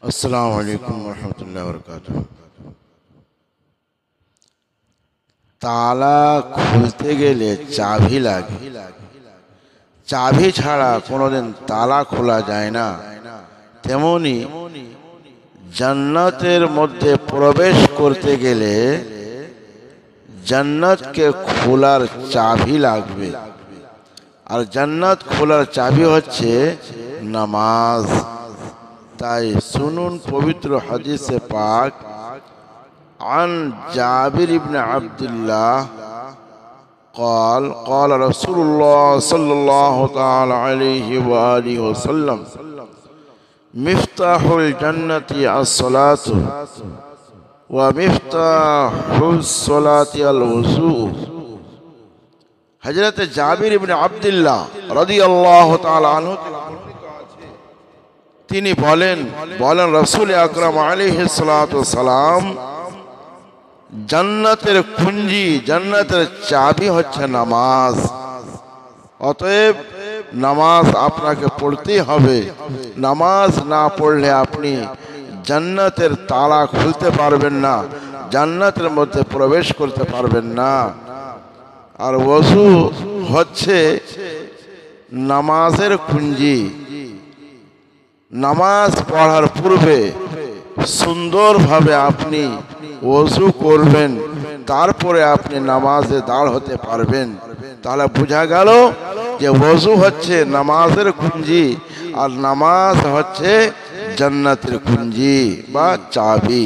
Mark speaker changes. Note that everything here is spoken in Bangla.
Speaker 1: আসসালামু আলাইকুম রহমতুল্লাহ বরকাত। তালা খুলতে গেলে চাবি লাগে। চাবি ছাড়া কোনোদিন তালা খোলা যায় না। তেমনি জান্নাতের মধ্যে প্রবেশ করতে গেলে জান্নাতকে খোলার চাবি লাগবে। আর জান্নাত খোলার চাবি হচ্ছে নামাজ। তাই শুনুন পবিত্র হাদিসে পাক, عن جابر بن عبد الله قال قال رسول الله صلى الله تعالى عليه وآله وسلم مفتاح الجنة الصلاة ومفتاح الصلاة الوضوء। হযরত জাবির ইবনে আব্দুল্লাহ রাদিয়াল্লাহু তাআলা আনহু তিনি বলেন রাসূল আকরাম আলাইহিস সালাতু ওয়াস সালাম, জান্নাতের কুঞ্জি, জান্নাতের চাবি হচ্ছে নামাজ। অতএব নামাজ আপনাকে পড়তেই হবে। নামাজ না পড়লে আপনি জান্নাতের তালা খুলতে পারবেন না, জান্নাতের মধ্যে প্রবেশ করতে পারবেন না। আর ওযু হচ্ছে নামাজের কুঞ্জি। নামাজ পড়ার পূর্বে সুন্দরভাবে আপনি ওযু করবেন, তারপরে আপনি নামাজে দাঁড় হতে পারবেন। তাহলে বোঝা গেল যে ওযু হচ্ছে নামাজের কুঞ্জি, আর নামাজ হচ্ছে জান্নাতের কুঞ্জি বা চাবি।